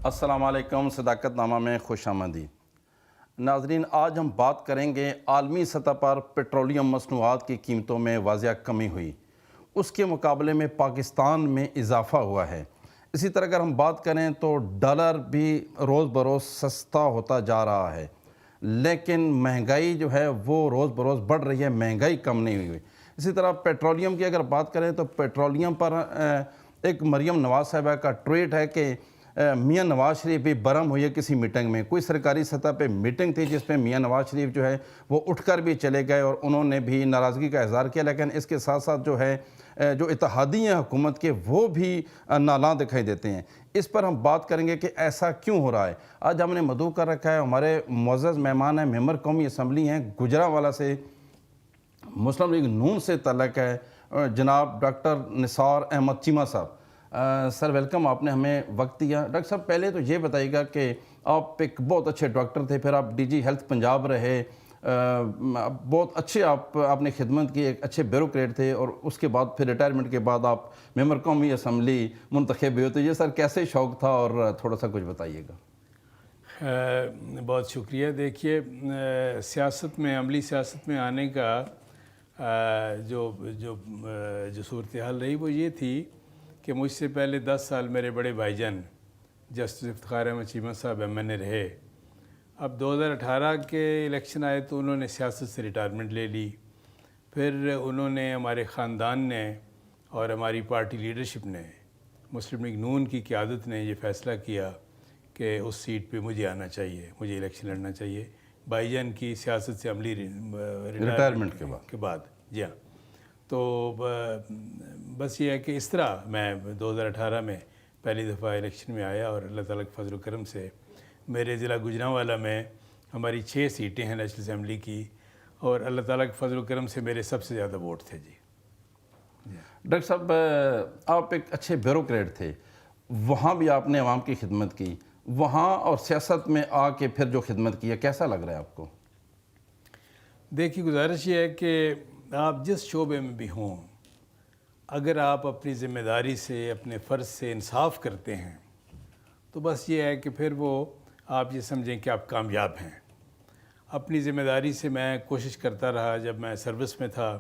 السلام علیکم، صداقت نامہ میں خوش آمدید۔ ناظرین، آج ہم بات کریں گے عالمی سطح پر پیٹرولیم مصنوعات کی قیمتوں میں واضح کمی ہوئی، اس کے مقابلے میں پاکستان میں اضافہ ہوا ہے۔ اسی طرح اگر ہم بات کریں تو ڈالر بھی روز بروز سستا ہوتا جا رہا ہے، لیکن مہنگائی جو ہے وہ روز بروز بڑھ رہی ہے، مہنگائی کم نہیں ہوئی۔ اسی طرح پیٹرولیم کی اگر بات کریں تو پیٹرولیم پر ایک مریم نواز صاحبہ کا ٹویٹ ہے کہ میاں نواز شریف بھی برہم ہوئی ہے کسی میٹنگ میں، کوئی سرکاری سطح پہ میٹنگ تھی جس پہ میاں نواز شریف جو ہے وہ اٹھ کر بھی چلے گئے اور انہوں نے بھی ناراضگی کا اظہار کیا، لیکن اس کے ساتھ ساتھ جو ہے جو اتحادی ہیں حکومت کے وہ بھی نالاں دکھائی دیتے ہیں۔ اس پر ہم بات کریں گے کہ ایسا کیوں ہو رہا ہے۔ آج ہم نے مدعو کر رکھا ہے، ہمارے معزز مہمان ہیں، ممبر قومی اسمبلی ہیں، گجرانوالہ سے، مسلم لیگ نون سے تعلق ہے، جناب ڈاکٹر نثار احمد چیمہ صاحب۔ سر ویلکم، آپ نے ہمیں وقت دیا۔ ڈاکٹر صاحب پہلے تو یہ بتائیے گا کہ آپ ایک بہت اچھے ڈاکٹر تھے، پھر آپ ڈی جی ہیلتھ پنجاب رہے، بہت اچھے آپ نے خدمت کی، ایک اچھے بیوروکریٹ تھے، اور اس کے بعد پھر ریٹائرمنٹ کے بعد آپ ممبر قومی اسمبلی منتخب ہوئے۔ تو یہ سر کیسے شوق تھا اور تھوڑا سا کچھ بتائیے گا۔ بہت شکریہ۔ دیکھیے، سیاست میں، عملی سیاست میں آنے کا جو صورتحال رہی وہ یہ تھی کہ مجھ سے پہلے 10 سال میرے بڑے بھائی جان جسٹس افتخار احمد چیمہ صاحب ایم این اے رہے۔ اب 2018 کے الیکشن آئے تو انہوں نے سیاست سے ریٹائرمنٹ لے لی۔ پھر انہوں نے، ہمارے خاندان نے اور ہماری پارٹی لیڈرشپ نے، مسلم لیگ نون کی قیادت نے یہ فیصلہ کیا کہ اس سیٹ پہ مجھے آنا چاہیے، مجھے الیکشن لڑنا چاہیے بھائی جان کی سیاست سے عملی ریٹائرمنٹ کے بعد۔ جی ہاں، تو بس یہ ہے کہ اس طرح میں 2018 میں پہلی دفعہ الیکشن میں آیا، اور اللہ تعالیٰ کے فضل و کرم سے میرے ضلع گجرانوالہ میں ہماری 6 سیٹیں ہیں نیشنل اسمبلی کی، اور اللہ تعالیٰ کے فضل و کرم سے میرے سب سے زیادہ ووٹ تھے۔ جی ڈاکٹر صاحب، آپ ایک اچھے بیوروکریٹ تھے، وہاں بھی آپ نے عوام کی خدمت کی، وہاں اور سیاست میں آ کے پھر جو خدمت کی ہے، کیسا لگ رہا ہے آپ کو؟ دیکھیے، گزارش یہ ہے کہ آپ جس شعبے میں بھی ہوں، اگر آپ اپنی ذمہ داری سے، اپنے فرض سے انصاف کرتے ہیں تو بس یہ ہے کہ پھر وہ آپ یہ سمجھیں کہ آپ کامیاب ہیں۔ اپنی ذمہ داری سے میں کوشش کرتا رہا، جب میں سروس میں تھا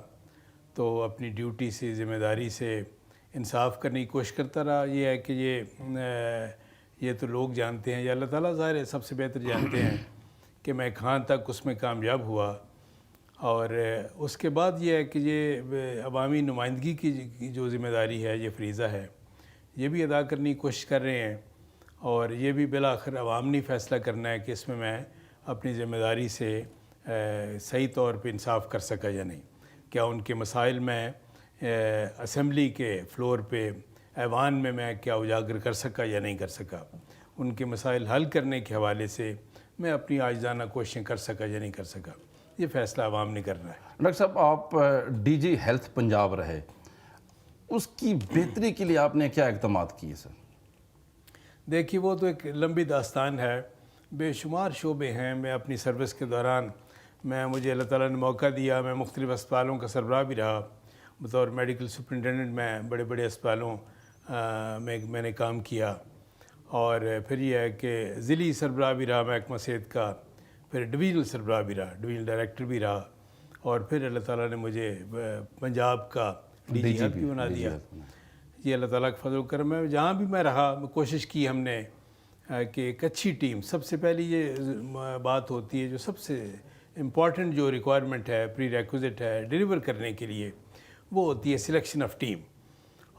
تو اپنی ڈیوٹی سے، ذمہ داری سے انصاف کرنے کی کوشش کرتا رہا۔ یہ ہے کہ یہ تو لوگ جانتے ہیں، یا اللہ تعالیٰ ظاہر ہے سب سے بہتر جانتے ہیں کہ میں کہاں تک اس میں کامیاب ہوا۔ اور اس کے بعد یہ ہے کہ یہ عوامی نمائندگی کی جو ذمہ داری ہے، یہ فریضہ ہے، یہ بھی ادا کرنے کی کوشش کر رہے ہیں، اور یہ بھی بالآخر عوام نے فیصلہ کرنا ہے کہ اس میں اپنی ذمہ داری سے صحیح طور پہ انصاف کر سکا یا نہیں۔ کیا ان کے مسائل میں اسمبلی کے فلور پہ، ایوان میں کیا اجاگر کر سکا یا نہیں کر سکا، ان کے مسائل حل کرنے کے حوالے سے میں اپنی عاجزانہ کوششیں کر سکا یا نہیں کر سکا، یہ فیصلہ عوام نے کرنا ہے۔ ڈاکٹر صاحب، آپ ڈی جی ہیلتھ پنجاب رہے، اس کی بہتری کے لیے آپ نے کیا اقدامات کیے سر؟ دیکھیے، وہ تو ایک لمبی داستان ہے، بے شمار شعبے ہیں۔ میں اپنی سروس کے دوران، مجھے اللہ تعالیٰ نے موقع دیا، میں مختلف اسپتالوں کا سربراہ بھی رہا، بطور میڈیکل سپرنٹینڈنٹ میں بڑے بڑے اسپتالوں میں نے کام کیا، اور پھر یہ ہے کہ ضلعی سربراہ بھی رہا محکمہ صحت کا، پھر ڈویژنل سربراہ بھی رہا، ڈویژنل ڈائریکٹر بھی رہا، اور پھر اللہ تعالیٰ نے مجھے پنجاب کا ڈی جی ہیلتھ بھی بنا دیا۔ یہ اللہ تعالیٰ کا فضل و کرم ہے۔ جہاں بھی میں رہا، کوشش کی ہم نے کہ ایک اچھی ٹیم، سب سے پہلی یہ بات ہوتی ہے، جو سب سے امپورٹنٹ جو ریکوائرمنٹ ہے، پری ریکوزٹ ہے ڈیلیور کرنے کے لیے، وہ ہوتی ہے سلیکشن آف ٹیم۔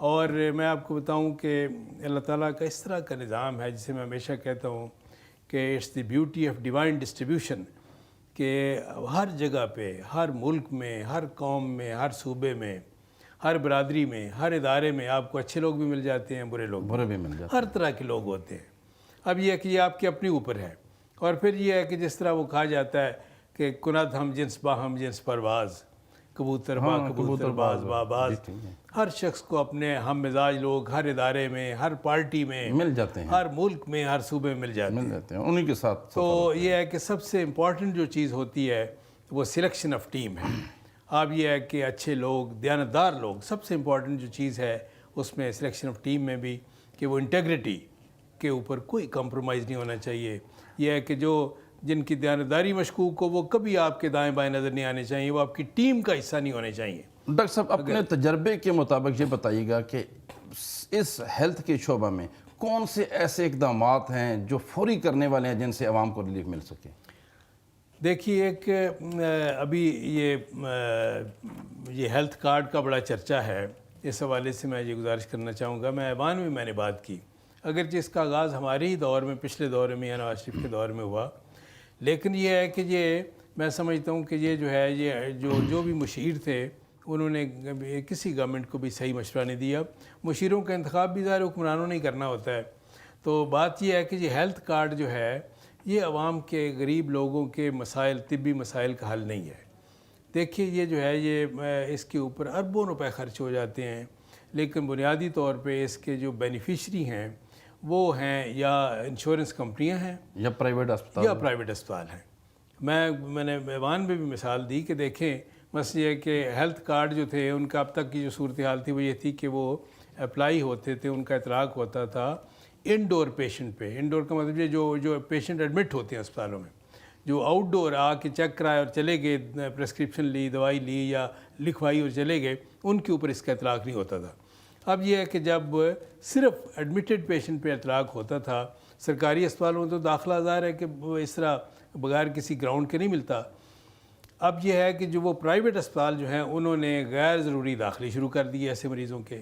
اور میں آپ کو بتاؤں کہ اللہ تعالیٰ کا اس طرح کا نظام ہے، جسے میں ہمیشہ کہتا ہوں کہ it's the beauty of divine distribution, کہ ہر جگہ پہ، ہر ملک میں، ہر قوم میں، ہر صوبے میں، ہر برادری میں، ہر ادارے میں آپ کو اچھے لوگ بھی مل جاتے ہیں، برے لوگ بھی مل جاتے ہیں، ہر طرح کے لوگ ہوتے ہیں۔ اب یہ ہے کہ یہ آپ کے اپنے اوپر ہے، اور پھر یہ ہے کہ جس طرح وہ کہا جاتا ہے کہ کند ہم جنس با ہم جنس پرواز، کبوتر با کبوتر باز باز، ہر شخص کو اپنے ہم مزاج لوگ ہر ادارے میں، ہر پارٹی میں مل جاتے ہیں، ہر ملک میں، ہر صوبے میں مل جاتے ہیں، انہی کے ساتھ۔ تو یہ ہے کہ سب سے امپورٹنٹ جو چیز ہوتی ہے وہ سلیکشن آف ٹیم ہے۔ اب یہ ہے کہ اچھے لوگ، دیانتدار لوگ، سب سے امپورٹنٹ جو چیز ہے اس میں سلیکشن آف ٹیم میں بھی، کہ وہ انٹیگریٹی، کے اوپر کوئی کمپرومائز نہیں ہونا چاہیے. یہ ہے کہ جن کی دیانتداری مشکوک ہو وہ کبھی آپ کے دائیں بائیں نظر نہیں آنے چاہیے, وہ آپ کی ٹیم کا حصہ نہیں ہونے چاہیے. ڈاکٹر صاحب اپنے تجربے کے مطابق یہ بتائیے گا کہ اس ہیلتھ کے شعبہ میں کون سے ایسے اقدامات ہیں جو فوری کرنے والے ہیں جن سے عوام کو ریلیف مل سکے؟ دیکھیے ایک ابھی یہ ہیلتھ کارڈ کا بڑا چرچا ہے. اس حوالے سے میں یہ گزارش کرنا چاہوں گا, میں ایوان میں نے بات کی, اگرچہ اس کا آغاز ہمارے ہی دور میں پچھلے دور میں نواز شریف کے دور میں ہوا, لیکن یہ ہے کہ یہ میں سمجھتا ہوں کہ یہ جو ہے یہ جو بھی مشیر تھے انہوں نے کسی گورنمنٹ کو بھی صحیح مشورہ نہیں دیا. مشیروں کا انتخاب بھی ظاہر حکمرانوں نے ہی کرنا ہوتا ہے. تو بات یہ ہے کہ یہ ہیلتھ کارڈ جو ہے یہ عوام کے غریب لوگوں کے مسائل, طبی مسائل کا حل نہیں ہے. دیکھیے یہ جو ہے یہ اس کے اوپر اربوں روپے خرچ ہو جاتے ہیں, لیکن بنیادی طور پہ اس کے جو بینیفیشری ہیں وہ ہیں یا انشورنس کمپنیاں ہیں یا پرائیویٹ اسپتال ہیں. میں نے ایوان میں بھی مثال دی کہ دیکھیں مثلا یہ کہ ہیلتھ کارڈ جو تھے ان کا اب تک کی جو صورتحال تھی وہ یہ تھی کہ وہ اپلائی ہوتے تھے, ان کا اطلاق ہوتا تھا انڈور پیشنٹ پہ. انڈور کا مطلب یہ جو پیشنٹ ایڈمٹ ہوتے ہیں اسپتالوں میں, جو آؤٹ ڈور آ کے چیک کرائے اور چلے گئے, پریسکرپشن لی, دوائی لی یا لکھوائی اور چلے گئے, ان کے اوپر اس کا اطلاق نہیں ہوتا تھا. اب یہ ہے کہ جب صرف ایڈمیٹڈ پیشنٹ پہ اطلاق ہوتا تھا, سرکاری اسپتالوں میں تو داخلہ ظاہر ہے کہ اس طرح بغیر کسی گراؤنڈ کے نہیں ملتا. اب یہ ہے کہ جو وہ پرائیویٹ اسپتال جو ہیں انہوں نے غیر ضروری داخلے شروع کر دیے ایسے مریضوں کے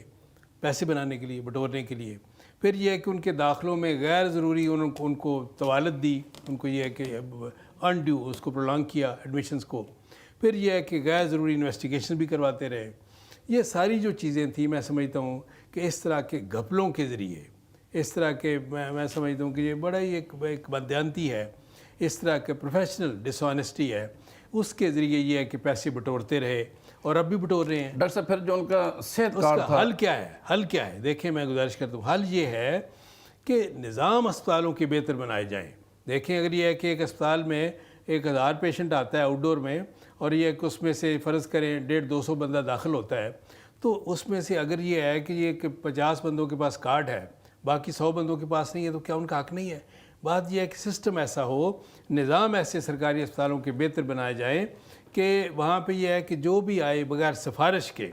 پیسے بنانے کے لیے, بٹورنے کے لیے. پھر یہ ہے کہ ان کے داخلوں میں غیر ضروری ان کو طوالت دی, ان کو یہ ہے کہ انڈیو اس کو پرولانگ کیا ایڈمیشنز کو. پھر یہ ہے کہ غیر ضروری انویسٹیگیشن بھی کرواتے رہے. یہ ساری جو چیزیں تھیں میں سمجھتا ہوں کہ اس طرح کے گھپلوں کے ذریعے, اس طرح کے میں سمجھتا ہوں کہ یہ بڑا ہی ایک بددیانتی ہے, اس طرح کے پروفیشنل ڈس آنیسٹی ہے, اس کے ذریعے یہ ہے کہ پیسے بٹورتے رہے اور اب بھی بٹور رہے ہیں. ڈاکٹر صاحب پھر جو ان کا صحت اس کارڈ کا تھا حل کیا ہے؟ دیکھیں میں گزارش کرتا ہوں, حل یہ ہے کہ نظام اسپتالوں کے بہتر بنائے جائیں. دیکھیں اگر یہ ہے کہ ایک اسپتال میں 1000 پیشنٹ آتا ہے آؤٹ ڈور میں, اور یہ کہ اس میں سے فرض کریں 150-200 بندہ داخل ہوتا ہے, تو اس میں سے اگر یہ ہے کہ یہ کہ 50 بندوں کے پاس کارڈ ہے, باقی 100 بندوں کے پاس نہیں ہے, تو کیا ان کا حق نہیں ہے؟ بات یہ ہے کہ سسٹم ایسا ہو, نظام ایسے سرکاری اسپتالوں کے بہتر بنائے جائیں کہ وہاں پہ یہ ہے کہ جو بھی آئے بغیر سفارش کے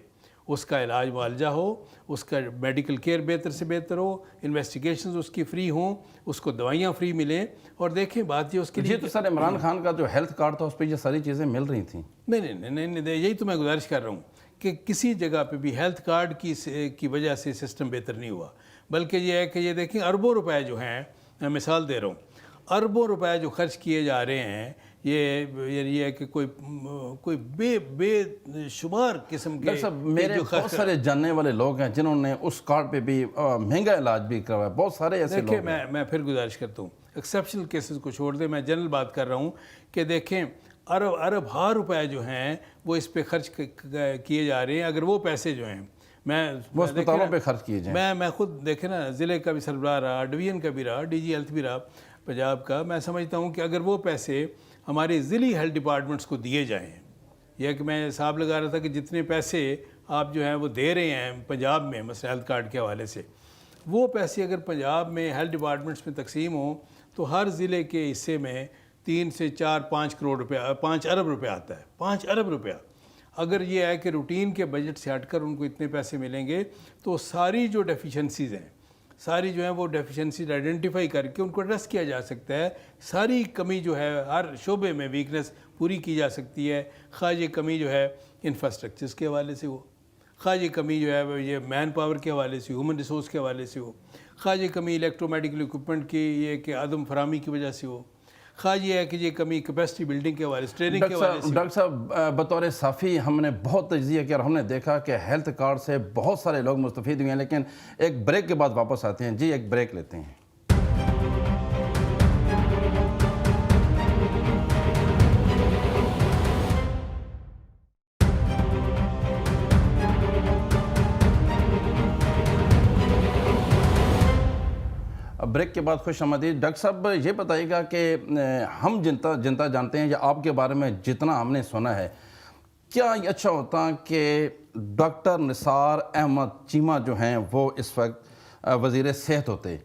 اس کا علاج معالجہ ہو, اس کا میڈیکل کیئر بہتر سے بہتر ہو, انویسٹیگیشنز اس کی فری ہوں, اس کو دوائیاں فری ملیں. اور دیکھیں بات یہ اس کے لیے تو سر عمران خان کا جو ہیلتھ کارڈ تھا اس پہ یہ ساری چیزیں مل رہی تھیں. نہیں, یہی تو میں گزارش کر رہا ہوں کہ کسی جگہ پہ بھی ہیلتھ کارڈ کی وجہ سے سسٹم بہتر نہیں ہوا, بلکہ یہ ہے کہ یہ دیکھیں اربوں روپے جو ہیں, میں مثال دے رہا ہوں, اربوں روپے جو خرچ کیے جا رہے ہیں, یہ ہے کہ کوئی بے شمار قسم کے. ڈاکٹر صاحب میرے بہت سارے جاننے والے لوگ ہیں جنہوں نے اس کارڈ پہ بھی مہنگا علاج بھی کروایا, بہت سارے ایسے لوگ ہیں. دیکھیں میں پھر گزارش کرتا ہوں, ایکسیپشنل کیسز کو چھوڑ دیں, میں جنرل بات کر رہا ہوں کہ دیکھیں ارب ہار روپے جو ہیں وہ اس پہ خرچ کیے جا رہے ہیں. اگر وہ پیسے جو ہیں وہ اسپتالوں پہ خرچ کیے جائیں, میں خود دیکھیں نا, ضلع کا بھی سربراہ رہا, ڈویژن کا بھی رہا, ڈی جی ہیلتھ بھی رہا پنجاب کا, میں سمجھتا ہوں کہ اگر وہ پیسے ہمارے ضلعی ہیلتھ ڈپارٹمنٹس کو دیے جائیں, یہ کہ میں حساب لگا رہا تھا کہ جتنے پیسے آپ جو ہیں وہ دے رہے ہیں پنجاب میں مثلا ہیلتھ کارڈ کے حوالے سے, وہ پیسے اگر پنجاب میں ہیلتھ ڈپارٹمنٹس میں تقسیم ہوں تو ہر ضلع کے حصے میں 3 سے 4-5 کروڑ روپے, 5 ارب روپے آتا ہے, 5 ارب روپیہ. اگر یہ ہے کہ روٹین کے بجٹ سے ہٹ کر ان کو اتنے پیسے ملیں گے تو ساری جو ڈیفیشنسیز ہیں, ساری جو ہیں وہ ڈیفیشنسیز آئیڈینٹیفائی کر کے ان کو ایڈریس کیا جا سکتا ہے. ساری کمی جو ہے ہر شعبے میں ویکنس پوری کی جا سکتی ہے. خواہ یہ کمی جو ہے انفراسٹرکچرز کے حوالے سے ہو, خواہ یہ کمی جو ہے یہ مین پاور کے حوالے سے, ہیومن ریسورس کے حوالے سے ہو, خواہ یہ کمی الیکٹرو میڈیکل اکوپمنٹ کی یہ کہ عدم فراہمی کی وجہ سے ہو, خواہ یہ ہے کہ یہ کمی کیپیسٹی بلڈنگ کے حوالے سے, ٹریننگ کے حوالے سے. ڈاکٹر صاحب بطور صافی ہم نے بہت تجزیہ کیا اور ہم نے دیکھا کہ ہیلتھ کارڈ سے بہت سارے لوگ مستفید ہوئے ہیں, لیکن ایک بریک کے بعد واپس آتے ہیں. جی ایک بریک لیتے ہیں. بریک کے بعد خوش آمدید. ڈاکٹر صاحب یہ بتائیے گا کہ ہم جنتا جانتے ہیں یا آپ کے بارے میں جتنا ہم نے سنا ہے, کیا یہ اچھا ہوتا کہ ڈاکٹر نثار احمد چیمہ جو ہیں وہ اس وقت وزیر صحت ہوتے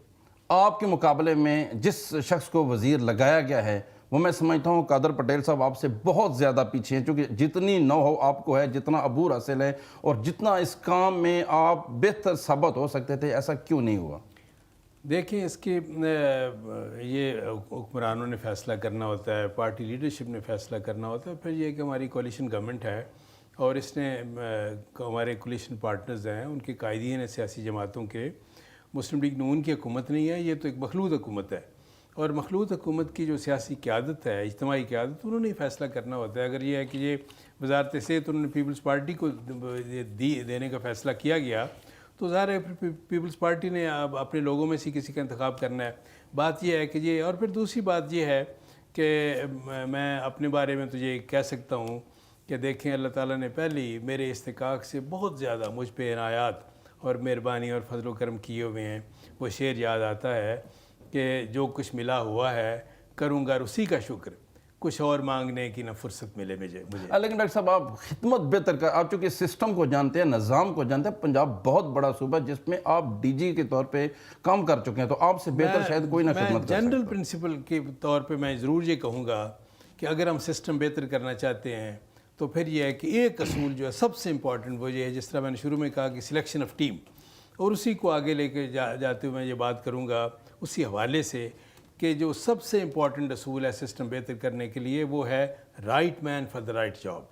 آپ کے مقابلے میں جس شخص کو وزیر لگایا گیا ہے وہ میں سمجھتا ہوں قادر پٹیل صاحب آپ سے بہت زیادہ پیچھے ہیں، چونکہ جتنی نو ہو آپ کو ہے، جتنا عبور حاصل ہے اور جتنا اس کام میں آپ بہتر ثابت ہو سکتے تھے، ایسا کیوں نہیں ہوا؟ دیکھیں اس کی یہ حکمرانوں نے فیصلہ کرنا ہوتا ہے، پارٹی لیڈرشپ نے فیصلہ کرنا ہوتا ہے، پھر یہ کہ ہماری کولیشن گورنمنٹ ہے اور اس نے ہمارے کولیشن پارٹنرز ہیں، ان کے قائدین ہیں سیاسی جماعتوں کے، مسلم لیگ نون کی حکومت نہیں ہے، یہ تو ایک مخلوط حکومت ہے، اور مخلوط حکومت کی جو سیاسی قیادت ہے، اجتماعی قیادت، انہوں نے فیصلہ کرنا ہوتا ہے۔ اگر یہ ہے کہ یہ وزارت صحت انہوں نے پیپلز پارٹی کو دینے کا فیصلہ کیا گیا تو ظاہر ہے پیپلز پارٹی نے اب اپنے لوگوں میں سے کسی کا انتخاب کرنا ہے۔ بات یہ ہے کہ یہ، اور پھر دوسری بات یہ ہے کہ میں اپنے بارے میں تو یہ کہہ سکتا ہوں کہ دیکھیں اللہ تعالیٰ نے پہلے ہی میرے استحقاق سے بہت زیادہ مجھ پہ عنایات اور مہربانی اور فضل و کرم کیے ہوئے ہیں۔ وہ شعر یاد آتا ہے کہ جو کچھ ملا ہوا ہے کروں گا اسی کا شکر، کچھ اور مانگنے کی نہ فرصت ملے مجھے۔ لیکن ڈاکٹر صاحب آپ خدمت بہتر کر، آپ چونکہ سسٹم کو جانتے ہیں، نظام کو جانتے ہیں، پنجاب بہت بڑا صوبہ جس میں آپ ڈی جی کے طور پہ کام کر چکے ہیں، تو آپ سے بہتر شاید کوئی نہ خدمت کر سکتا۔ جنرل پرنسپل کے طور پہ میں ضرور یہ کہوں گا کہ اگر ہم سسٹم بہتر کرنا چاہتے ہیں تو پھر یہ ہے کہ ایک اصول جو ہے سب سے امپورٹنٹ وہ یہ ہے، جس طرح میں نے شروع میں کہا کہ سلیکشن آف ٹیم، اور اسی کو آگے لے کے جاتے ہوئے میں یہ بات کروں گا اسی حوالے سے کہ جو سب سے امپورٹنٹ اصول ہے سسٹم بہتر کرنے کے لیے وہ ہے right man for the right job,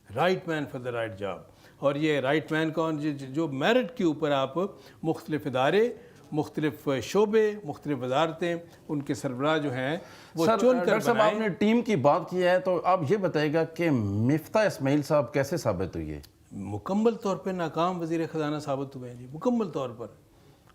right man for the right job. اور یہ رائٹ مین کون، جو میرٹ کے اوپر آپ مختلف ادارے، مختلف شعبے، مختلف وزارتیں، ان کے سربراہ جو ہیں وہ چن کر ڈاکٹر صاحب آپ نے ٹیم کی بات کی ہے تو آپ یہ بتائیے گا کہ مفتاح اسماعیل صاحب کیسے ثابت ہوئی ہے؟ مکمل طور پہ ناکام وزیر خزانہ ثابت ہوئے ہیں جی، مکمل طور پر۔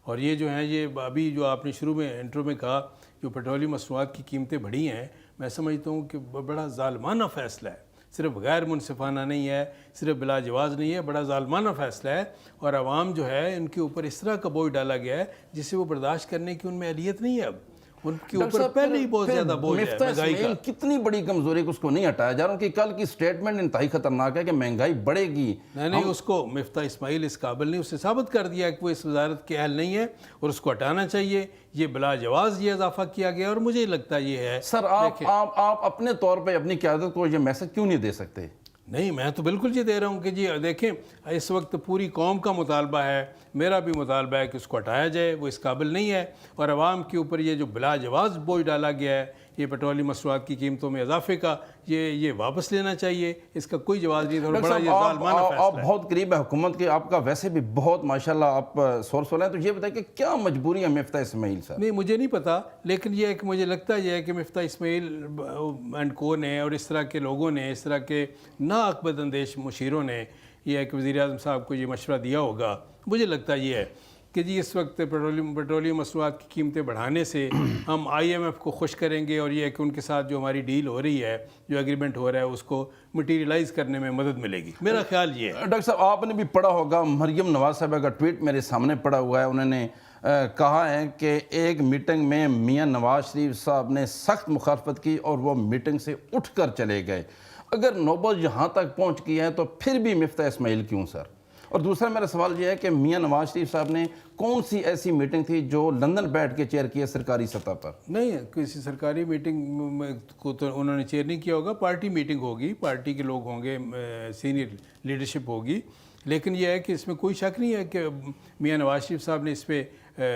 اور یہ جو ہیں، یہ ابھی جو آپ نے شروع میں انٹرو میں کہا جو پیٹرولیم مصنوعات کی قیمتیں بڑھی ہیں، میں سمجھتا ہوں کہ بڑا ظالمانہ فیصلہ ہے، صرف غیر منصفانہ نہیں ہے، صرف بلا جواز نہیں ہے، بڑا ظالمانہ فیصلہ ہے، اور عوام جو ہے ان کے اوپر اس طرح کا بوجھ ڈالا گیا ہے جسے وہ برداشت کرنے کی ان میں اہلیت نہیں ہے۔ اب ان کے اوپر پہلے ہی بہت زیادہ بوجھ ہے مفتاح مہنگائی کا۔ اسماعیل کتنی بڑی کمزوری ہے، اس کو نہیں ہٹایا جا رہا، ان کی کل کی سٹیٹمنٹ انتہائی خطرناک ہے کہ مہنگائی بڑھے گی۔ نہیں، اس کو مفتاح اسماعیل اس قابل نہیں، اس نے ثابت کر دیا کہ وہ اس وزارت کے اہل نہیں ہے اور اس کو ہٹانا چاہیے۔ یہ بلا جواز یہ اضافہ کیا گیا، اور مجھے لگتا یہ ہے سر آپ اپنے طور پہ اپنی قیادت کو یہ میسج کیوں نہیں دے سکتے؟ نہیں، میں تو بالکل یہ دے رہا ہوں کہ جی دیکھیں اس وقت پوری قوم کا مطالبہ ہے، میرا بھی مطالبہ ہے کہ اس کو ہٹایا جائے، وہ اس قابل نہیں ہے، اور عوام کے اوپر یہ جو بلا جواز بوجھ ڈالا گیا ہے یہ پیٹرولیم مصنوعات کی قیمتوں میں اضافے کا، یہ واپس لینا چاہیے، اس کا کوئی جواز نہیں تھا، اور بڑا یہ ظالمانہ فیصلہ ہے۔ آپ بہت قریب ہے حکومت کے، آپ کا ویسے بھی بہت ماشاءاللہ آپ سورس والے ہیں، تو یہ بتائیں کہ کیا مجبوری ہے مفتاح اسماعیل صاحب؟ نہیں، مجھے نہیں پتا، لیکن یہ ہے کہ مجھے لگتا یہ ہے کہ مفتاح اسماعیل اینڈ کو نے اور اس طرح کے لوگوں نے، اس طرح کے ناعقبت اندیش مشیروں نے، یہ ہے کہ وزیر اعظم صاحب کو یہ مشورہ دیا ہوگا۔ مجھے لگتا یہ ہے کہ جی اس وقت پیٹرولیم مصنوعات کی قیمتیں بڑھانے سے ہم آئی ایم ایف کو خوش کریں گے، اور یہ ہے کہ ان کے ساتھ جو ہماری ڈیل ہو رہی ہے، جو ایگریمنٹ ہو رہا ہے، اس کو مٹیریلائز کرنے میں مدد ملے گی۔ میرا خیال یہ ہے۔ ڈاکٹر صاحب آپ نے بھی پڑھا ہوگا، مریم نواز صاحبہ کا ٹویٹ میرے سامنے پڑا ہوا ہے، انہوں نے کہا ہے کہ ایک میٹنگ میں میاں نواز شریف صاحب نے سخت مخالفت کی اور وہ میٹنگ سے اٹھ کر چلے گئے۔ اگر نوبت یہاں تک پہنچ گئی ہے تو پھر بھی مفتاح اسماعیل کیوں سر؟ اور دوسرا میرا سوال یہ ہے کہ میاں نواز شریف صاحب نے کون سی ایسی میٹنگ تھی جو لندن بیٹھ کے چیئر کی ہے سرکاری سطح پر؟ نہیں، کسی سرکاری میٹنگ کو تو انہوں نے چیئر نہیں کیا ہوگا، پارٹی میٹنگ ہوگی، پارٹی کے لوگ ہوں گے، سینئر لیڈرشپ ہوگی، لیکن یہ ہے کہ اس میں کوئی شک نہیں ہے کہ میاں نواز شریف صاحب نے اس پہ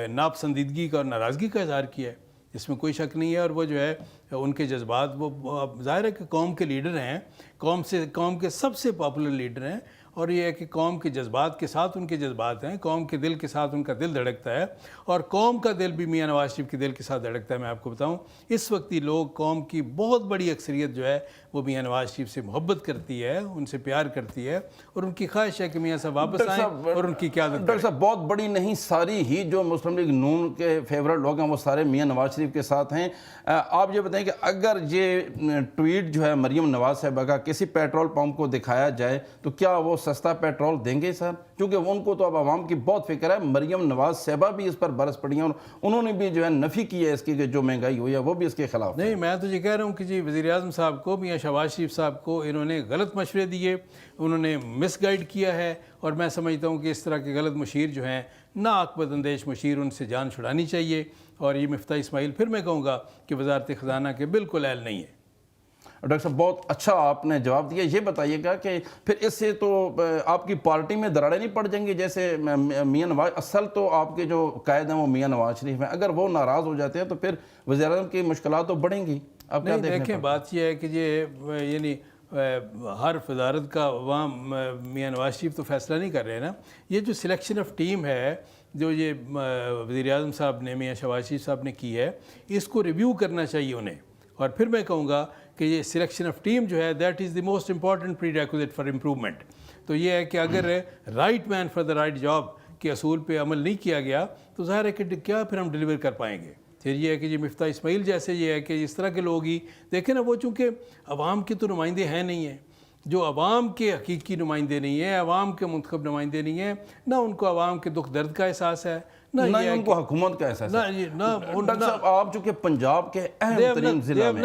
ناپسندیدگی کا اور ناراضگی کا اظہار کیا ہے، اس میں کوئی شک نہیں ہے، اور وہ جو ہے ان کے جذبات، وہ ظاہر ہے کہ قوم کے لیڈر ہیں، قوم کے سب سے پاپولر لیڈر ہیں، اور یہ ہے کہ قوم کے جذبات کے ساتھ ان کے جذبات ہیں، قوم کے دل کے ساتھ ان کا دل دھڑکتا ہے، اور قوم کا دل بھی میاں نواز شریف کے دل کے ساتھ دھڑکتا ہے۔ میں آپ کو بتاؤں اس وقت یہ لوگ، قوم کی بہت بڑی اکثریت جو ہے وہ میاں نواز شریف سے محبت کرتی ہے، ان سے پیار کرتی ہے، اور ان کی خواہش ہے کہ میاں صاحب واپس آئیں اور ان کی قیادت کریں۔ ڈاکٹر صاحب بہت بڑی نہیں، ساری ہی جو مسلم لیگ نون کے فیورٹ لوگ ہیں وہ سارے میاں نواز شریف کے ساتھ ہیں۔ آپ یہ بتائیں کہ اگر یہ ٹویٹ جو ہے مریم نواز صاحبہ کا کسی پیٹرول پمپ کو دکھایا جائے تو کیا وہ سستا پیٹرول دیں گے سر؟ کیونکہ ان کو تو اب عوام کی بہت فکر ہے، مریم نواز صاحبہ بھی اس پر برس پڑی ہیں اور انہوں نے بھی جو ہے نفی کی ہے اس کی کہ جو مہنگائی ہوئی ہے وہ بھی اس کے خلاف۔ نہیں، میں تو یہ کہہ رہا ہوں کہ جی وزیر اعظم صاحب کو، میاں شہباز شریف صاحب کو انہوں نے غلط مشورے دیے، انہوں نے مس گائیڈ کیا ہے، اور میں سمجھتا ہوں کہ اس طرح کے غلط مشیر جو ہیں، ناعاقبت اندیش مشیر، ان سے جان چھڑانی چاہیے، اور یہ مفتاح اسماعیل پھر میں کہوں گا کہ وزارت خزانہ کے بالکل اہل نہیں ہے۔ ڈاکٹر صاحب بہت اچھا آپ نے جواب دیا۔ یہ بتائیے گا کہ پھر اس سے تو آپ کی پارٹی میں دراڑیں نہیں پڑ جائیں گی؟ جیسے میاں نواز، اصل تو آپ کے جو قائد ہیں وہ میاں نواز شریف ہیں، اگر وہ ناراض ہو جاتے ہیں تو پھر وزیر اعظم کی مشکلات تو بڑھیں گی۔ آپ کیا دیکھیں بات یہ ہے کہ یہ یعنی ہر وزارت کا عوام میاں نواز شریف تو فیصلہ نہیں کر رہے ہیں نا، یہ جو سلیکشن آف ٹیم ہے جو یہ وزیر اعظم صاحب نے، میاں شہباز شریف صاحب نے کی ہے، اس کو ریویو کرنا چاہیے انہیں۔ اور پھر میں کہوں گا کہ یہ سلیکشن آف ٹیم جو ہے that is the most important prerequisite for improvement. تو یہ ہے کہ اگر right man for the right job کے اصول پہ عمل نہیں کیا گیا تو ظاہر ہے کہ کیا پھر ہم ڈیلیور کر پائیں گے۔ پھر یہ ہے کہ یہ مفتاح اسماعیل جیسے یہ ہے کہ اس طرح کے لوگ ہی دیکھیں نا، وہ چونکہ عوام کے تو نمائندے ہیں نہیں ہیں، جو عوام کے حقیقی نمائندے نہیں ہیں، عوام کے منتخب نمائندے نہیں ہیں، نہ ان کو عوام کے دکھ درد کا احساس ہے، نہ ان کو حکومت کا احساس ہے۔ ڈاکٹر صاحب آپ چونکہ پنجاب کے اہم ترین ضلع میں،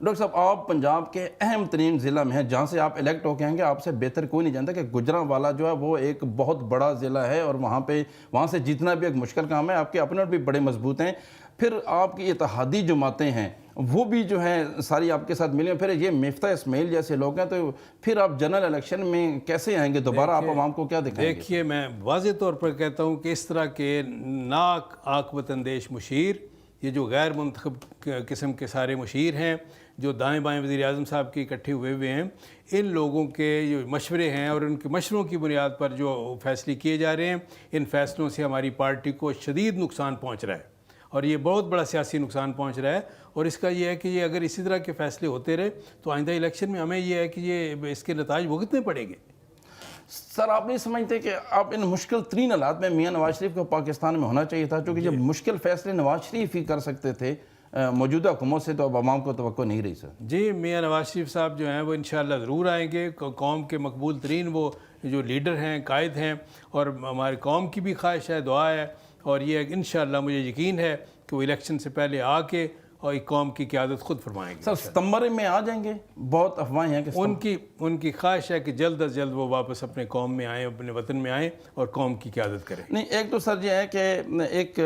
ڈاکٹر صاحب آپ پنجاب کے اہم ترین ضلع میں ہیں، جہاں سے آپ الیکٹ ہو کے آئیں گے، آپ سے بہتر کوئی نہیں جانتا کہ گجرانوالہ جو ہے وہ ایک بہت بڑا ضلع ہے، اور وہاں سے جیتنا بھی ایک مشکل کام ہے۔ آپ کے اپنے بھی بڑے مضبوط ہیں، پھر آپ کی اتحادی جماعتیں ہیں وہ بھی جو ہیں ساری آپ کے ساتھ ملی ہیں، پھر یہ مفتاح اسماعیل جیسے لوگ ہیں، تو پھر آپ جنرل الیکشن میں کیسے آئیں گے دوبارہ؟ آپ عوام کو کیا دکھائیں گے؟ دیکھیے میں واضح طور پر کہتا ہوں کہ اس طرح کے عاقبت اندیش مشیر، یہ جو غیر منتخب قسم کے سارے مشیر ہیں جو دائیں بائیں وزیر اعظم صاحب کے اکٹھے ہوئے ہیں، ان لوگوں کے جو مشورے ہیں اور ان کے مشوروں کی بنیاد پر جو فیصلے کیے جا رہے ہیں، ان فیصلوں سے ہماری پارٹی کو شدید نقصان پہنچ رہا ہے، اور یہ بہت بڑا سیاسی نقصان پہنچ رہا ہے۔ اور اس کا یہ ہے کہ یہ اگر اسی طرح کے فیصلے ہوتے رہے تو آئندہ الیکشن میں ہمیں یہ ہے کہ یہ اس کے نتائج بھگتنے پڑیں گے۔ سر آپ نہیں سمجھتے کہ آپ ان مشکل ترین حالات میں میاں نواز شریف کو پاکستان میں ہونا چاہیے تھا؟ کیونکہ جب مشکل فیصلے نواز شریف ہی کر سکتے تھے موجودہ حکومت سے، تو اب عوام کو توقع نہیں رہی سر۔ جی میاں نواز شریف صاحب جو ہیں وہ انشاءاللہ ضرور آئیں گے، قوم کے مقبول ترین وہ جو لیڈر ہیں، قائد ہیں، اور ہماری قوم کی بھی خواہش ہے، دعا ہے، اور یہ انشاءاللہ مجھے یقین ہے کہ وہ الیکشن سے پہلے آ کے اور ایک قوم کی قیادت خود فرمائیں گے۔ سر ستمبر میں آ جائیں گے؟ بہت افواہیں ہیں کہ ان کی خواہش ہے کہ جلد از جلد وہ واپس اپنے قوم میں آئیں، اپنے وطن میں آئیں اور قوم کی قیادت کریں۔ نہیں، ایک تو سر یہ ہے کہ ایک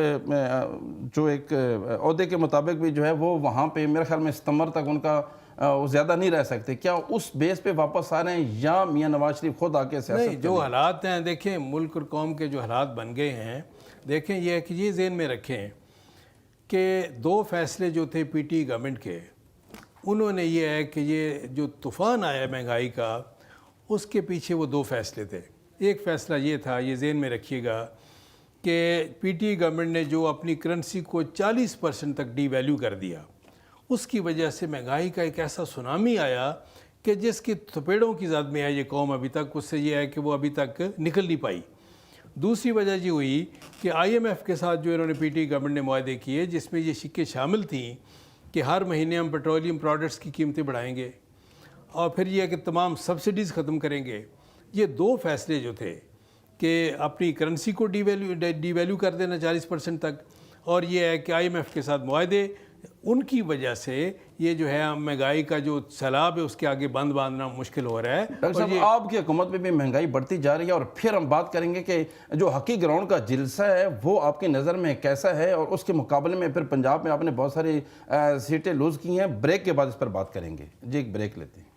عہدے کے مطابق بھی جو ہے وہ وہاں پہ میرے خیال میں ستمبر تک ان کا وہ زیادہ نہیں رہ سکتے، کیا اس بیس پہ واپس آ رہے ہیں یا میاں نواز شریف خود آ کے سیاست؟ نہیں، جو حالات ہیں دیکھیں، ملک اور قوم کے جو حالات بن گئے ہیں، دیکھیں یہ ہے کہ یہ ذہن میں رکھیں کہ دو فیصلے جو تھے پی ٹی گورنمنٹ کے، انہوں نے یہ ہے کہ یہ جو طوفان آیا مہنگائی کا، اس کے پیچھے وہ دو فیصلے تھے۔ ایک فیصلہ یہ تھا، یہ ذہن میں رکھیے گا، کہ پی ٹی گورنمنٹ نے جو اپنی کرنسی کو 40% تک ڈی ویلیو کر دیا، اس کی وجہ سے مہنگائی کا ایک ایسا سونامی آیا کہ جس کی تھپیڑوں کی زد میں ہے یہ قوم ابھی تک، اس سے یہ ہے کہ وہ ابھی تک نکل نہیں پائی۔ دوسری وجہ یہ ہوئی کہ آئی ایم ایف کے ساتھ جو انہوں نے پی ٹی گورنمنٹ نے معاہدے کیے، جس میں یہ شکیں شامل تھیں کہ ہر مہینے ہم پیٹرولیم پروڈکٹس کی قیمتیں بڑھائیں گے، اور پھر یہ ہے کہ تمام سبسڈیز ختم کریں گے۔ یہ دو فیصلے جو تھے کہ اپنی کرنسی کو ڈی ویلیو کر دینا 40% تک، اور یہ ہے کہ آئی ایم ایف کے ساتھ معاہدے، ان کی وجہ سے یہ جو ہے مہنگائی کا جو سیلاب ہے اس کے آگے بند باندھنا مشکل ہو رہا ہے۔ ڈاکٹر صاحب آپ کی حکومت میں بھی مہنگائی بڑھتی جا رہی ہے، اور پھر ہم بات کریں گے کہ جو ہاکی گراؤنڈ کا جلسہ ہے وہ آپ کی نظر میں کیسا ہے، اور اس کے مقابلے میں پھر پنجاب میں آپ نے بہت ساری سیٹیں لوز کی ہیں۔ بریک کے بعد اس پر بات کریں گے۔ جی ایک بریک لیتے ہیں۔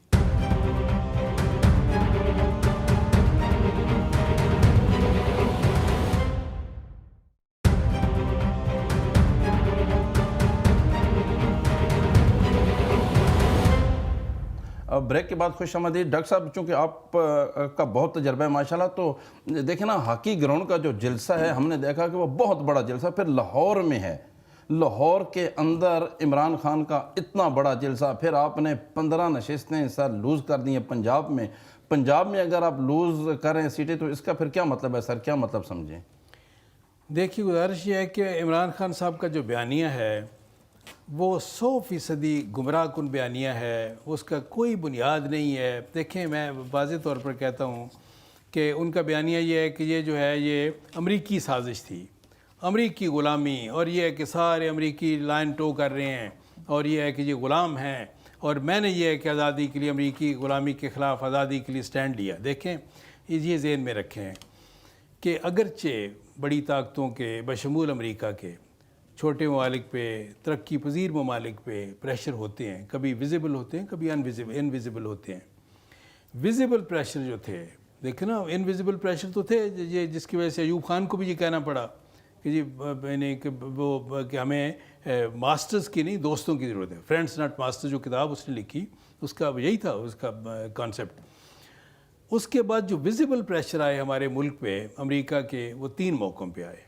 بریک کے بعد خوش آمدید ڈاکٹر صاحب، چونکہ آپ کا بہت تجربہ ہے ماشاءاللہ، تو دیکھیں نا ہاکی گراؤنڈ کا جو جلسہ ہے ہم نے دیکھا کہ وہ بہت بڑا جلسہ پھر لاہور میں ہے، لاہور کے اندر عمران خان کا اتنا بڑا جلسہ، پھر آپ نے 15 نشستیں سر لوز کر دی ہیں پنجاب میں اگر آپ لوز کریں سیٹیں تو اس کا پھر کیا مطلب ہے سر؟ کیا مطلب سمجھیں؟ دیکھیے گزارش یہ ہے کہ عمران خان صاحب کا جو بیانیہ ہے وہ 100% گمراہ کن بیانیہ ہے، اس کا کوئی بنیاد نہیں ہے۔ دیکھیں میں واضح طور پر کہتا ہوں کہ ان کا بیانیہ یہ ہے کہ یہ جو ہے یہ امریکی سازش تھی، امریکی غلامی، اور یہ ہے کہ سارے امریکی لائن ٹو کر رہے ہیں، اور یہ ہے کہ یہ غلام ہیں، اور میں نے یہ ہے کہ آزادی کے لیے، امریکی غلامی کے خلاف آزادی کے لیے سٹینڈ لیا۔ دیکھیں یہ ذہن میں رکھیں کہ اگرچہ بڑی طاقتوں کے بشمول امریکہ کے چھوٹے ممالک پہ، ترقی پذیر ممالک پہ پریشر ہوتے ہیں، کبھی ویزیبل ہوتے ہیں، کبھی انویزیبل ہوتے ہیں۔ ویزیبل پریشر جو تھے، دیکھیں نا، انویزیبل پریشر تو تھے یہ جس کی وجہ سے ایوب خان کو بھی یہ کہنا پڑا کہ جی یعنی کہ ہمیں ماسٹرز کی نہیں، دوستوں کی ضرورت ہے۔ فرینڈس ناٹ ماسٹر جو کتاب اس نے لکھی، اس کا یہی تھا اس کا کانسیپٹ۔ اس کے بعد جو ویزیبل پریشر آئے ہمارے ملک پہ امریکہ کے، وہ 3 موقعوں پہ آئے۔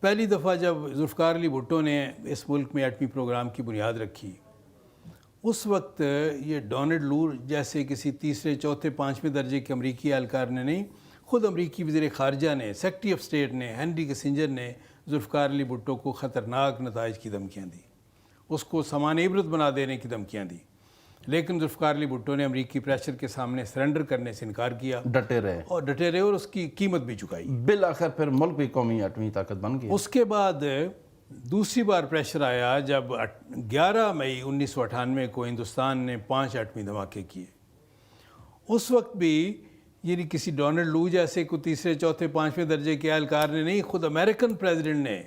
پہلی دفعہ جب ذوالفقار علی بھٹو نے اس ملک میں ایٹمی پروگرام کی بنیاد رکھی، اس وقت یہ ڈونلڈ لو جیسے کسی تیسرے، چوتھے، 5ویں درجے کے امریکی اہلکار نے نہیں، خود امریکی وزیر خارجہ نے، سیکرٹری آف اسٹیٹ نے، ہینری کسنجر نے ذوالفقار علی بھٹو کو خطرناک نتائج کی دھمکیاں دی، اس کو سامان عبرت بنا دینے کی دھمکیاں دی۔ لیکن ذوالفقار علی بھٹو نے امریکی پریشر کے سامنے سرنڈر کرنے سے انکار کیا، ڈٹے رہے اور اس کی قیمت بھی چکائی۔ بالآخر پھر ملک بھی قومی ایٹمی طاقت بن گیا۔ اس کے بعد دوسری بار پریشر آیا جب 11 مئی 1998 کو ہندوستان نے 5 ایٹمی دھماکے کیے۔ اس وقت بھی یعنی کسی ڈونلڈ لو جیسے کو تیسرے، چوتھے، 5ویں درجے کے اہلکار نے نہیں، خود امریکن پریزیڈنٹ نے،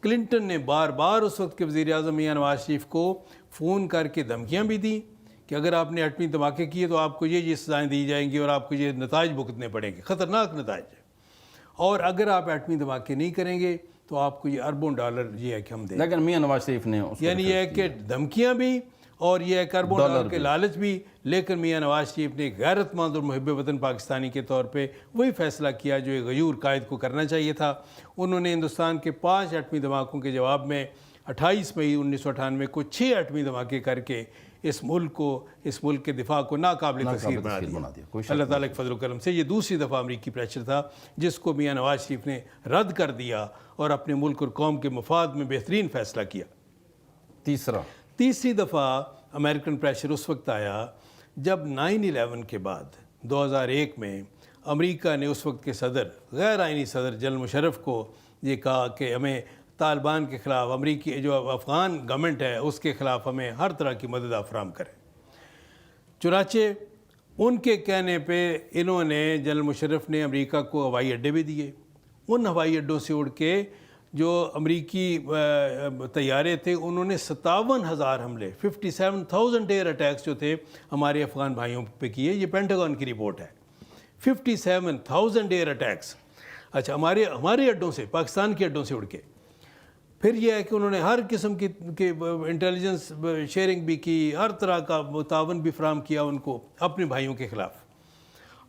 کلنٹن نے بار بار اس وقت کے وزیر اعظم میاں نواز شریف کو فون کر کے دھمکیاں بھی دی کہ اگر آپ نے ایٹمی دھماکے کیے تو آپ کو یہ سزائیں دی جائیں گی اور آپ کو یہ نتائج بھگتنے پڑیں گے، خطرناک نتائج، اور اگر آپ ایٹمی دھماکے نہیں کریں گے تو آپ کو یہ اربوں ڈالر یہ ہے کہ ہم دیں۔ لیکن میاں نواز شریف نے یعنی یہ ہے کہ دھمکیاں بھی اور یہ ایک اربوں ڈالر کے لالچ بھی، لیکن میاں نواز شریف نے غیرت مند اور محب وطن پاکستانی کے طور پہ وہی فیصلہ کیا جو ایک غیور قائد کو کرنا چاہیے تھا۔ انہوں نے ہندوستان کے 5 ایٹمی دھماکوں کے جواب میں 28 مئی 1998 کو 6 ایٹمی دھماکے کر کے اس ملک کے دفاع کو ناقابل تسخیر بنا دیا۔ اللہ تعالیٰ کے فضل و کرم سے یہ دوسری دفعہ امریکی پریشر تھا جس کو میاں نواز شریف نے رد کر دیا اور اپنے ملک اور قوم کے مفاد میں بہترین فیصلہ کیا۔ تیسری دفعہ امریکن پریشر اس وقت آیا جب 9/11 کے بعد 2001 میں امریکہ نے اس وقت کے صدر، غیر آئینی صدر جنرل مشرف کو یہ کہا کہ ہمیں طالبان کے خلاف، امریکی جو افغان گورنمنٹ ہے اس کے خلاف ہمیں ہر طرح کی مدد فراہم کریں۔ چنانچہ ان کے کہنے پہ انہوں نے، جنرل مشرف نے امریکہ کو ہوائی اڈے بھی دیے۔ ان ہوائی اڈوں سے اڑ کے جو امریکی طیارے تھے انہوں نے 57,000 حملے، 57,000 ایئر اٹیکس جو تھے ہمارے افغان بھائیوں پہ کیے۔ یہ پینٹاگون کی رپورٹ ہے، 57,000 ایئر اٹیکس۔ اچھا، ہمارے اڈوں سے، پاکستان کے اڈوں سے اڑ کے۔ پھر یہ ہے کہ انہوں نے ہر قسم کی انٹیلیجنس شیئرنگ بھی کی، ہر طرح کا تعاون بھی فراہم کیا ان کو اپنے بھائیوں کے خلاف۔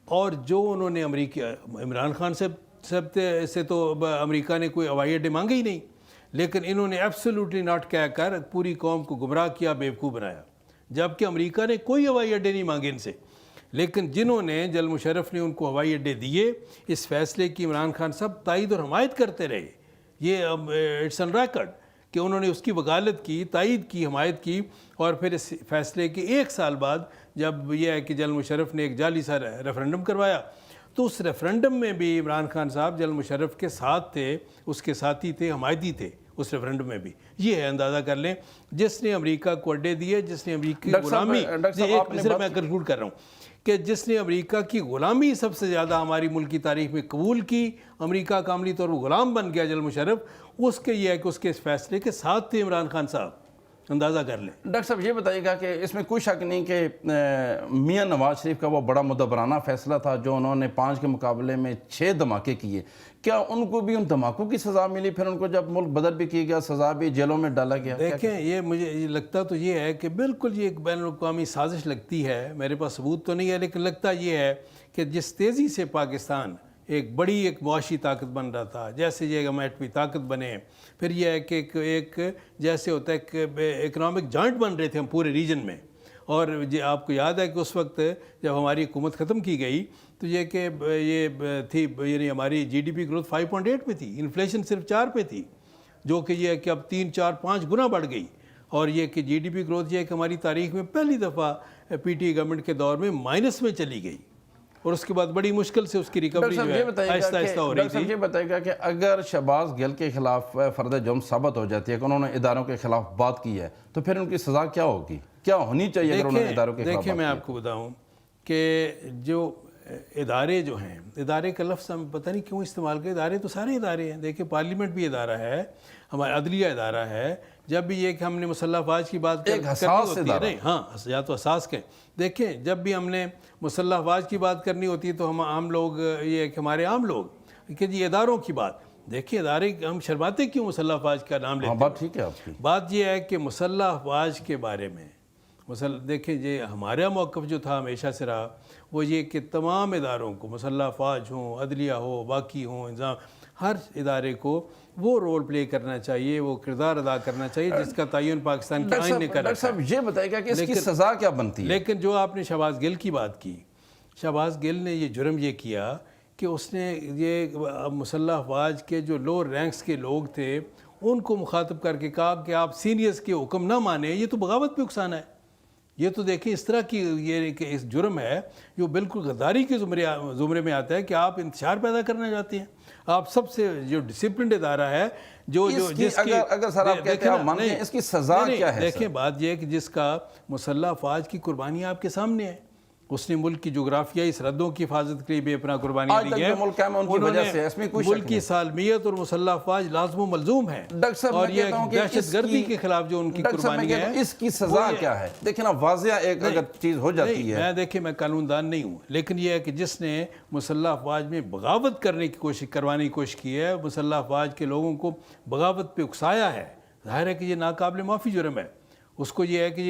اور جو انہوں نے عمران خان سے تو امریکہ نے کوئی ہوائی اڈے مانگے ہی نہیں، لیکن انہوں نے ایبسلیوٹلی ناٹ کہہ کر پوری قوم کو گمراہ کیا، بیوقوف بنایا، جبکہ امریکہ نے کوئی ہوائی اڈے نہیں مانگے ان سے۔ لیکن جنہوں نے، جنرل مشرف نے ان کو ہوائی اڈے دیے، اس فیصلے کی عمران خان صاحب تائید اور حمایت کرتے رہے۔ یہ اٹس آن ریکارڈ کہ انہوں نے اس کی وکالت کی، تائید کی، حمایت کی، اور پھر اس فیصلے کے 1 سال بعد جب یہ ہے کہ جنرل مشرف نے ایک جعلی سا ریفرنڈم کروایا، تو اس ریفرنڈم میں بھی عمران خان صاحب جنرل مشرف کے ساتھ تھے، اس کے ساتھی تھے، حمایتی تھے اس ریفرنڈم میں بھی۔ یہ ہے، اندازہ کر لیں، جس نے امریکہ کو اڈے دیے، جس نے امریکی غلامی، میں کنکلوڈ کر رہا ہوں کہ جس نے امریکہ کی غلامی سب سے زیادہ ہماری ملک کی تاریخ میں قبول کی، امریکہ کا عملی طور پر غلام بن گیا جنرل مشرف، اس کے یہ ہے کہ اس کے اس فیصلے کے ساتھ تھے عمران خان صاحب، اندازہ کر لیں۔ ڈاکٹر صاحب یہ بتائیے گا کہ اس میں کوئی شک نہیں کہ میاں نواز شریف کا وہ بڑا مدبرانہ فیصلہ تھا جو انہوں نے 5 کے مقابلے میں 6 دھماکے کیے، کیا ان کو بھی ان دھماکوں کی سزا ملی؟ پھر ان کو جب ملک بدر بھی کیا گیا، سزا بھی، جیلوں میں ڈالا گیا؟ دیکھیں، یہ مجھے لگتا تو یہ ہے کہ بالکل یہ ایک بین الاقوامی سازش لگتی ہے، میرے پاس ثبوت تو نہیں ہے، لیکن لگتا یہ ہے کہ جس تیزی سے پاکستان ایک بڑی معاشی طاقت بن رہا تھا، جیسے یہ ہم ایٹمی طاقت بنے، پھر یہ ہے کہ ایک جیسے ہوتا ہے کہ اکنامک جوائنٹ بن رہے تھے ہم پورے ریجن میں۔ اور آپ کو یاد ہے کہ اس وقت جب ہماری حکومت ختم کی گئی تو یہ کہ یہ تھی، یعنی ہماری جی ڈی پی گروتھ 5.8 پہ تھی، انفلیشن صرف 4 پہ تھی، جو کہ یہ ہے کہ اب 3، 4، 5 گنا بڑھ گئی۔ اور یہ کہ جی ڈی پی گروتھ یہ ہے کہ ہماری تاریخ میں پہلی دفعہ پی ٹی گورنمنٹ کے دور میں مائنس میں چلی گئی، اور اس کے بعد بڑی مشکل سے اس کی ریکوری جو ہے آہستہ آہستہ ہو رہی تھی۔ یہ بتائے گا کہ اگر شہباز گل کے خلاف فرد جرم ثابت ہو جاتی ہے کہ انہوں نے اداروں کے خلاف بات کی ہے، تو پھر ان کی سزا کیا ہوگی؟ کیا ہونی چاہیے اگر انہوں نے اداروں کے خلاف بات کی؟ دیکھیں، میں آپ کو بتاؤں کہ جو ادارے جو ہیں، ادارے کا لفظ ہم پتہ نہیں کیوں استعمال کریں، ادارے تو سارے ادارے ہیں. دیکھیں پارلیمنٹ بھی ادارہ ہے، ہمارا عدلیہ ادارہ ہے. جب بھی یہ کہ ہم نے مسلح افواج کی بات ایک حساس ادارہ. نہیں ہاں یا تو حساس کہیں. دیکھیں جب بھی ہم نے مسلح افواج کی بات کرنی ہوتی ہے تو ہم عام لوگ، یہ کہ ہمارے عام لوگ کہ جی اداروں کی بات، دیکھیں ادارے ہم شرماتے کیوں مسلح افواج کا نام لیتے ہیں. بات ٹھیک ہے آپ کی. بات یہ ہے کہ مسلح افواج کے بارے میں دیکھیں یہ ہمارا موقف جو تھا ہمیشہ سے رہا وہ یہ کہ تمام اداروں کو، مسلح افواج ہوں، عدلیہ ہو، باقی ہوں، انتظام، ہر ادارے کو وہ رول پلے کرنا چاہیے، وہ کردار ادا کرنا چاہیے جس کا تعین پاکستان کے آئین نے کرا. ڈاکٹر صاحب یہ بتائے گا کہ اس کی سزا کیا بنتی ہے؟ لیکن جو آپ نے شہباز گل کی بات کی، شہباز گل نے یہ جرم یہ کیا کہ اس نے یہ مسلح افواج کے جو لوور رینکس کے لوگ تھے ان کو مخاطب کر کے کہا کہ آپ سینئرز کے حکم نہ مانیں، یہ تو بغاوت پہ اکسانا ہے. یہ تو دیکھیں اس طرح کی یہ کہ اس جرم ہے جو بالکل غداری کے زمرے میں آتا ہے کہ آپ انتشار پیدا کرنا چاہتے ہیں. آپ سب سے جو ڈسپلنڈ ادارہ ہے جو جس کی اگر سر آپ کہتے ہیں آپ مانتے ہیں، اس کی سزا کیا ہے؟ دیکھیں بات یہ ہے کہ جس کا مسلح افواج کی قربانی آپ کے سامنے ہے. اس نے ملک کی جغرافیائی سرحدوں کی حفاظت کے لیے بھی اپنا قربانی دی ہے. ملک کی سالمیت اور مسلح افواج لازم و ملزوم ہے. اور یہ دہشت گردی کے خلاف جو ان کی قربانی ہے، اس کی سزا کیا ہے؟ دیکھیں نا واضح ایک اگر چیز ہو جاتی ہے. میں قانون دان نہیں ہوں، لیکن یہ ہے کہ جس نے مسلح افواج میں بغاوت کروانے کی کوشش کی ہے، مسلح افواج کے لوگوں کو بغاوت پہ اکسایا ہے، ظاہر ہے کہ یہ ناقابل معافی جرم ہے. اس کو یہ ہے کہ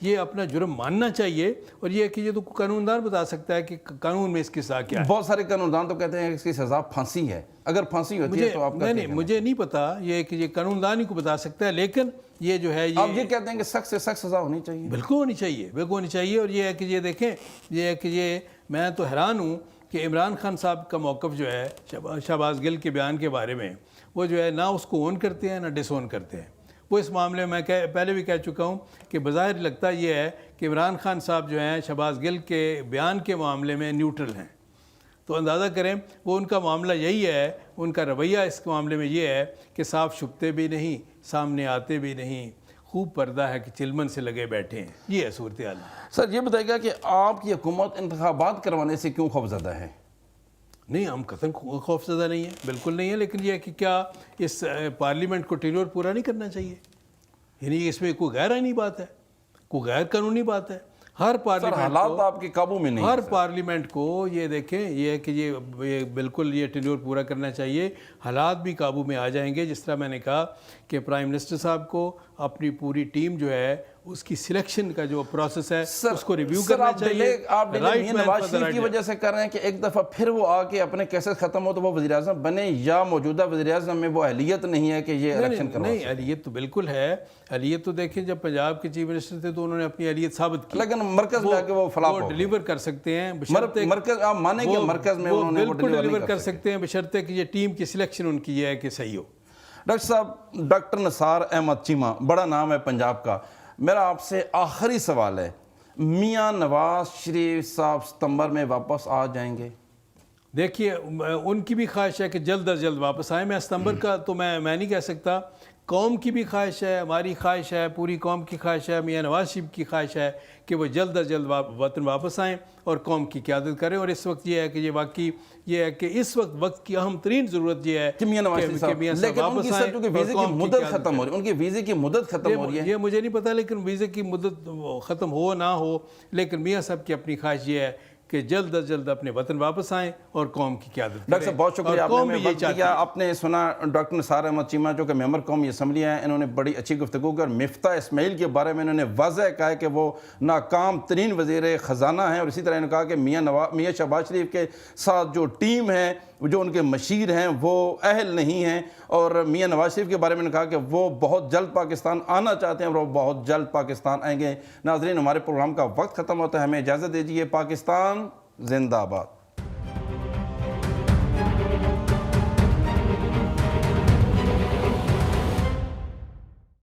یہ اپنا جرم ماننا چاہیے، اور یہ ہے کہ یہ تو قانون دان بتا سکتا ہے کہ قانون میں اس کی سزا کیا ہے. بہت سارے قانون دان تو کہتے ہیں کہ اس کی سزا پھانسی ہے. اگر پھانسی ہوتی ہے تو آپ نہیں مجھے نہیں پتا، یہ کہ یہ قانون دان ہی کو بتا سکتا ہے، لیکن یہ جو ہے آپ یہ کہتے ہیں کہ سخت سے سخت سزا ہونی چاہیے. بالکل ہونی چاہیے، بالکل ہونی چاہیے. اور یہ ہے کہ یہ دیکھیں، یہ ہے کہ میں تو حیران ہوں کہ عمران خان صاحب کا موقف جو ہے شہباز گل کے بیان کے بارے میں، وہ جو ہے نہ اس کو اون کرتے ہیں نہ ڈس اون کرتے ہیں. وہ اس معاملے میں پہلے بھی کہہ چکا ہوں کہ بظاہر لگتا یہ ہے کہ عمران خان صاحب جو ہیں شہباز گل کے بیان کے معاملے میں نیوٹرل ہیں. تو اندازہ کریں وہ ان کا معاملہ یہی ہے، ان کا رویہ اس معاملے میں یہ ہے کہ صاف چھپتے بھی نہیں، سامنے آتے بھی نہیں، خوب پردہ ہے کہ چلمن سے لگے بیٹھے ہیں. یہ ہے صورتحال. سر یہ بتائے گا کہ آپ کی حکومت انتخابات کروانے سے کیوں خوفزدہ ہے؟ نہیں، ہم قطعاً خوف زدہ نہیں ہیں، بالکل نہیں ہے. لیکن یہ ہے کہ کیا اس پارلیمنٹ کو ٹینیور پورا نہیں کرنا چاہیے؟ یعنی اس میں کوئی غیر آئینی بات ہے، کوئی غیر قانونی بات ہے. ہر پارلیمنٹ حالات آپ کے قابو میں نہیں. ہر پارلیمنٹ کو یہ دیکھیں، یہ ہے کہ یہ بالکل یہ ٹینیور پورا کرنا چاہیے. حالات بھی قابو میں آ جائیں گے. جس طرح میں نے کہا کہ پرائم منسٹر صاحب کو اپنی پوری ٹیم جو ہے اس کی سلیکشن کا جو پروسیس ہے اس کو ریویو کرنا چاہیے. آپ ڈیلے نواز شریف کی وجہ سے کر رہے ہیں کہ ایک دفعہ پھر وہ آ کے اپنے کیسز ختم ہو تو وہ وزیراعظم بنے، یا موجودہ وزیراعظم میں وہ اہلیت نہیں ہے کہ یہ الیکشن کروا سکے؟ نہیں، اہلیت تو بالکل ہے. اہلیت تو دیکھیں جب پنجاب کے چیف منسٹر تھے تو انہوں نے اپنی اہلیت ثابت کی، لیکن مرکز میں آ کے وہ فلاپ ہو گئے. ڈیلیور کر سکتے ہیں، مرکز آپ مانیں کہ مرکز میں انہوں نے بالکل ڈیلیور کر سکتے ہیں بشرطے کہ یہ ٹیم کی سلیکشن ان کی یہ ہے کہ صحیح ہو. ڈاکٹر صاحب، ڈاکٹر نثار احمد چیمہ بڑا نام ہے پنجاب کا. میرا آپ سے آخری سوال ہے، میاں نواز شریف صاحب ستمبر میں واپس آ جائیں گے؟ دیکھیے ان کی بھی خواہش ہے کہ جلد از جلد واپس آئیں. میں ستمبر کا تو میں نہیں کہہ سکتا. قوم کی بھی خواہش ہے، ہماری خواہش ہے، پوری قوم کی خواہش ہے، میاں نواز شریف کی خواہش ہے کہ وہ جلد از جلد وطن واپس آئیں اور قوم کی قیادت کریں. اور اس وقت یہ ہے کہ یہ واقعی یہ ہے کہ اس وقت کی اہم ترین ضرورت یہ ہے کہ میاں نواز شریف صاحب واپس آئیں. لیکن ویزے کی مدت ختم ہو رہی ہے، ان کی ویزے کی مدت ختم ہو رہی ہے. یہ مجھے نہیں پتا، لیکن ویزے کی مدت ختم ہو نہ ہو، لیکن میاں صاحب کی اپنی خواہش یہ ہے کہ جلد از جلد اپنے وطن واپس آئیں اور قوم کی قیادت کریں. ڈاکٹر صاحب بہت شکریہ، آپ نے وقت دیا. آپ نے سنا ڈاکٹر نثار احمد چیمہ جو کہ ممبر قومی اسمبلی ہیں، انہوں نے بڑی اچھی گفتگو کی اور مفتاح اسماعیل کے بارے میں انہوں نے واضح کہا ہے کہ وہ ناکام ترین وزیر خزانہ ہیں. اور اسی طرح انہوں نے کہا کہ میاں شہباز شریف کے ساتھ جو ٹیم ہے، جو ان کے مشیر ہیں، وہ اہل نہیں ہیں. اور میاں نواز شریف کے بارے میں نے کہا کہ وہ بہت جلد پاکستان آنا چاہتے ہیں اور وہ بہت جلد پاکستان آئیں گے. ناظرین، ہمارے پروگرام کا وقت ختم ہوتا ہے، ہمیں اجازت دیجیے. پاکستان زندہ باد.